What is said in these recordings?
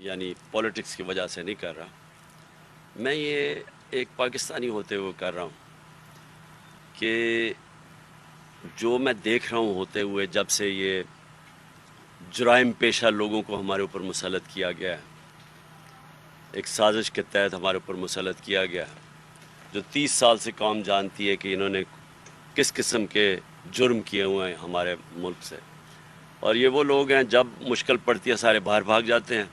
یعنی پولیٹکس کی وجہ سے نہیں کر رہا، میں یہ ایک پاکستانی ہوتے ہوئے کر رہا ہوں کہ جو میں دیکھ رہا ہوں ہوتے ہوئے جب سے یہ جرائم پیشہ لوگوں کو ہمارے اوپر مسلط کیا گیا ہے، ایک سازش کے تحت ہمارے اوپر مسلط کیا گیا ہے، جو 30 سال سے قوم جانتی ہے کہ انہوں نے کس قسم کے جرم کیے ہوئے ہیں ہمارے ملک سے، اور یہ وہ لوگ ہیں جب مشکل پڑتی ہے سارے باہر بھاگ جاتے ہیں،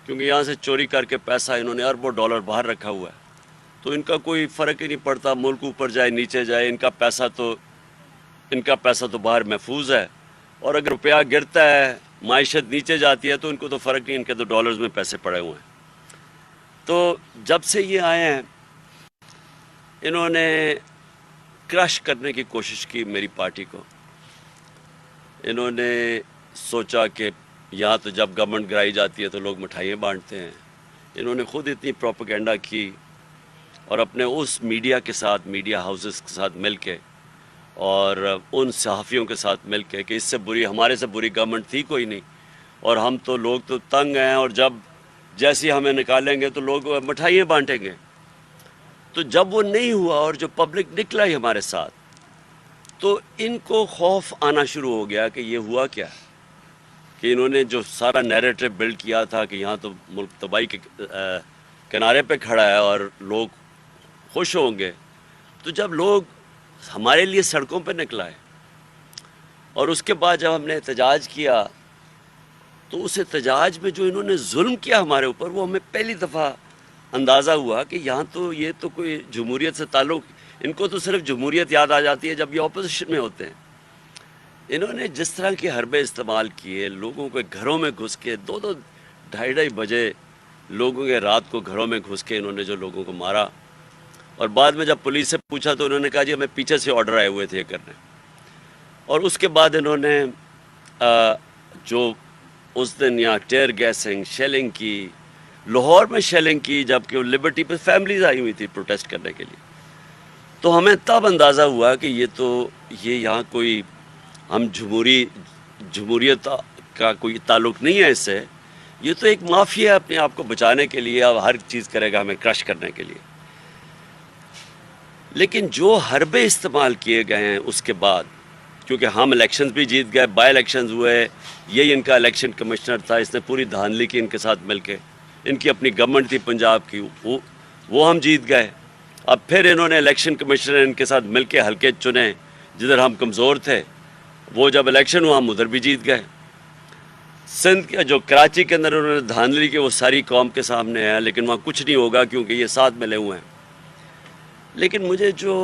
کیونکہ یہاں سے چوری کر کے پیسہ انہوں نے اربوں ڈالر باہر رکھا ہوا ہے، تو ان کا کوئی فرق ہی نہیں پڑتا، ملک اوپر جائے نیچے جائے، ان کا پیسہ تو باہر محفوظ ہے، اور اگر روپیہ گرتا ہے معیشت نیچے جاتی ہے تو ان کو تو فرق نہیں، ان کے تو ڈالرز میں پیسے پڑے ہوئے ہیں۔ تو جب سے یہ آئے ہیں انہوں نے کرش کرنے کی کوشش کی میری پارٹی کو، انہوں نے سوچا کہ یہاں تو جب گورنمنٹ گرائی جاتی ہے تو لوگ مٹھائیاں بانٹتے ہیں، انہوں نے خود اتنی پروپیگنڈا کی اور اپنے اس میڈیا کے ساتھ، میڈیا ہاؤسز کے ساتھ مل کے اور ان صحافیوں کے ساتھ مل کے کہ اس سے بری، ہمارے سے بری گورنمنٹ تھی کوئی نہیں، اور ہم تو لوگ تو تنگ ہیں، اور جب جیسی ہمیں نکالیں گے تو لوگ مٹھائیاں بانٹیں گے۔ تو جب وہ نہیں ہوا اور جو پبلک نکلا ہی ہمارے ساتھ، تو ان کو خوف آنا شروع ہو گیا کہ یہ ہوا کیا ہے، کہ انہوں نے جو سارا نیریٹو بلڈ کیا تھا کہ یہاں تو ملک تباہی کے کنارے پہ کھڑا ہے اور لوگ خوش ہوں گے، تو جب لوگ ہمارے لیے سڑکوں پہ نکلا ہے، اور اس کے بعد جب ہم نے احتجاج کیا تو اس احتجاج میں جو انہوں نے ظلم کیا ہمارے اوپر، وہ ہمیں پہلی دفعہ اندازہ ہوا کہ یہاں تو یہ تو کوئی جمہوریت سے تعلق، ان کو تو صرف جمہوریت یاد آ جاتی ہے جب یہ اپوزیشن میں ہوتے ہیں۔ انہوں نے جس طرح کے حربے استعمال کیے، لوگوں کے گھروں میں گھس کے 2-2 ڈھائی بجے لوگوں کے رات کو گھروں میں گھس کے انہوں نے جو لوگوں کو مارا، اور بعد میں جب پولیس سے پوچھا تو انہوں نے کہا جی ہمیں پیچھے سے آرڈر آئے ہوئے تھے یہ کرنے، اور اس کے بعد انہوں نے جو اس دن یہاں ٹیئر گیسنگ، شیلنگ کی، لاہور میں شیلنگ کی، جبکہ وہ لبرٹی پہ فیملیز آئی ہوئی تھی پروٹیسٹ کرنے کے لیے، تو ہمیں تب اندازہ ہوا کہ یہ یہاں کوئی ہم جمہوریت کا کوئی تعلق نہیں ہے اس سے، یہ تو ایک مافیا ہے اپنے آپ کو بچانے کے لیے، اب ہر چیز کرے گا ہمیں کرش کرنے کے لیے۔ لیکن جو حربے استعمال کیے گئے ہیں اس کے بعد، کیونکہ ہم الیکشنز بھی جیت گئے، بائی الیکشنز ہوئے، یہی ان کا الیکشن کمشنر تھا، اس نے پوری دھاندلی کی ان کے ساتھ مل کے، ان کی اپنی گورنمنٹ تھی پنجاب کی، وہ ہم جیت گئے۔ اب پھر انہوں نے الیکشن کمشنر ان کے ساتھ مل کے حلقے چنے جدھر ہم کمزور تھے، وہ جب الیکشن ہوا ہم ادھر بھی جیت گئے۔ سندھ کے جو کراچی کے اندر انہوں نے دھاندلی کی، وہ ساری قوم کے سامنے ہے، لیکن وہاں کچھ نہیں ہوگا کیونکہ یہ ساتھ ملے ہوئے ہیں۔ لیکن مجھے جو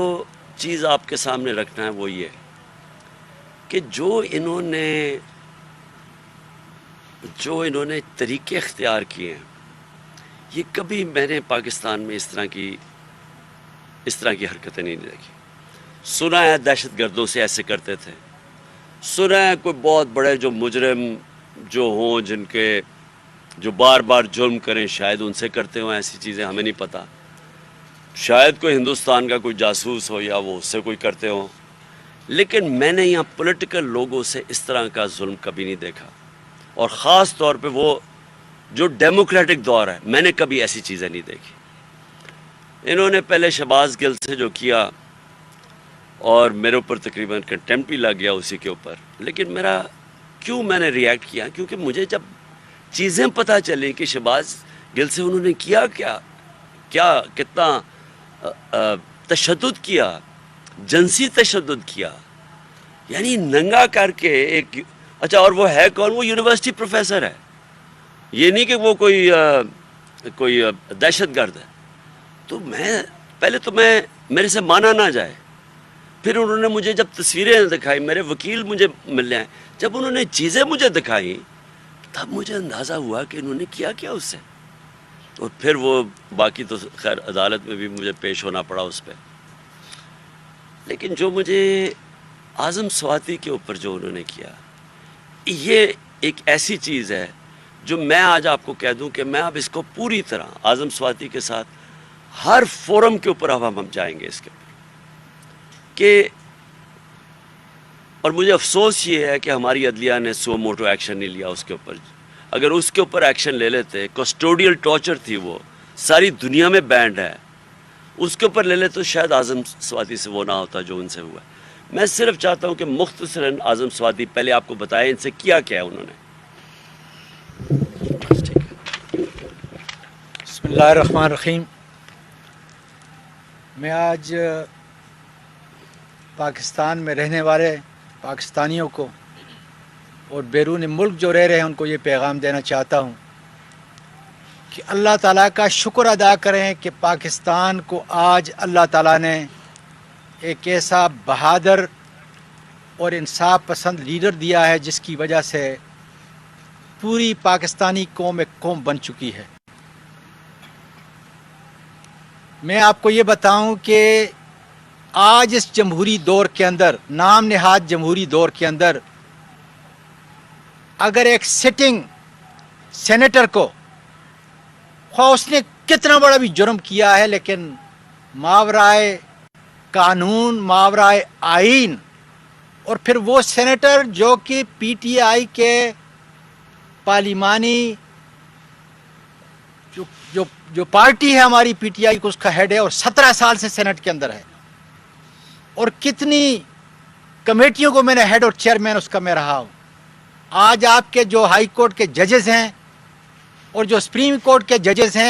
چیز آپ کے سامنے رکھنا ہے وہ یہ کہ جو انہوں نے طریقے اختیار کیے ہیں، یہ کبھی میں نے پاکستان میں اس طرح کی حرکتیں نہیں دیکھی۔ سنا ہے دہشت گردوں سے ایسے کرتے تھے، سنا ہے کوئی بہت بڑے جو مجرم جو ہوں، جن کے جو بار بار جرم کریں، شاید ان سے کرتے ہوں ایسی چیزیں، ہمیں نہیں پتہ، شاید کوئی ہندوستان کا کوئی جاسوس ہو یا وہ اس سے کوئی کرتے ہوں، لیکن میں نے یہاں پولیٹیکل لوگوں سے اس طرح کا ظلم کبھی نہیں دیکھا، اور خاص طور پہ وہ جو ڈیموکریٹک دور ہے، میں نے کبھی ایسی چیزیں نہیں دیکھی۔ انہوں نے پہلے شہباز گل سے جو کیا، اور میرے اوپر تقریباً کنٹمپٹ بھی لگ گیا اسی کے اوپر، لیکن میں نے ریئیکٹ کیا کیونکہ مجھے جب چیزیں پتہ چلیں کہ شہباز گل سے انہوں نے کیا کتنا تشدد کیا، جنسی تشدد کیا، یعنی ننگا کر کے ایک، اچھا اور وہ ہے کون؟ وہ یونیورسٹی پروفیسر ہے، یہ نہیں کہ وہ کوئی دہشت گرد ہے۔ تو پہلے تو میرے سے مانا نہ جائے، پھر انہوں نے مجھے جب تصویریں دکھائی، میرے وکیل مجھے ملنے آئے، جب انہوں نے چیزیں مجھے دکھائیں تب مجھے اندازہ ہوا کہ انہوں نے کیا اس سے، اور پھر وہ باقی تو خیر عدالت میں بھی مجھے پیش ہونا پڑا اس پہ۔ لیکن جو مجھے اعظم سواتی کے اوپر جو انہوں نے کیا، یہ ایک ایسی چیز ہے جو میں آج آپ کو کہہ دوں کہ میں اب اس کو پوری طرح اعظم سواتی کے ساتھ ہر فورم کے اوپر اب ہم جائیں گے اس کے اوپر کہ، اور مجھے افسوس یہ ہے کہ ہماری عدلیہ نے سو موٹو ایکشن نہیں لیا اس کے اوپر۔ اگر اس کے اوپر ایکشن لے لیتے، کسٹوڈیل ٹارچر تھی وہ، ساری دنیا میں بینڈ ہے، اس کے اوپر لے لے تو شاید اعظم سوادی سے وہ نہ ہوتا جو ان سے ہوا. میں صرف چاہتا ہوں کہ مختصراً اعظم سوادی پہلے آپ کو بتائیں ان سے کیا کیا ہے انہوں نے. بسم اللہ الرحمن الرحیم. میں آج پاکستان میں رہنے والے پاکستانیوں کو اور بیرون ملک جو رہ رہے ہیں ان کو یہ پیغام دینا چاہتا ہوں کہ اللہ تعالیٰ کا شکر ادا کریں کہ پاکستان کو آج اللہ تعالیٰ نے ایک ایسا بہادر اور انصاف پسند لیڈر دیا ہے جس کی وجہ سے پوری پاکستانی قوم ایک قوم بن چکی ہے. میں آپ کو یہ بتاؤں کہ آج اس جمہوری دور کے اندر، نام نہاد جمہوری دور کے اندر، اگر ایک سٹنگ سینیٹر کو خواہ اس نے کتنا بڑا بھی جرم کیا ہے لیکن ماورائے قانون، ماورائے آئین، اور پھر وہ سینیٹر جو کہ پی ٹی آئی کے پارلیمانی جو پارٹی ہے ہماری پی ٹی آئی کو، اس کا ہیڈ ہے اور 17 سال سے سینٹ کے اندر ہے، اور کتنی کمیٹیوں کو میں نے ہیڈ اور چیئرمین اس کا میں رہا ہوں. آج آپ کے جو ہائی کورٹ کے ججز ہیں اور جو سپریم کورٹ کے ججز ہیں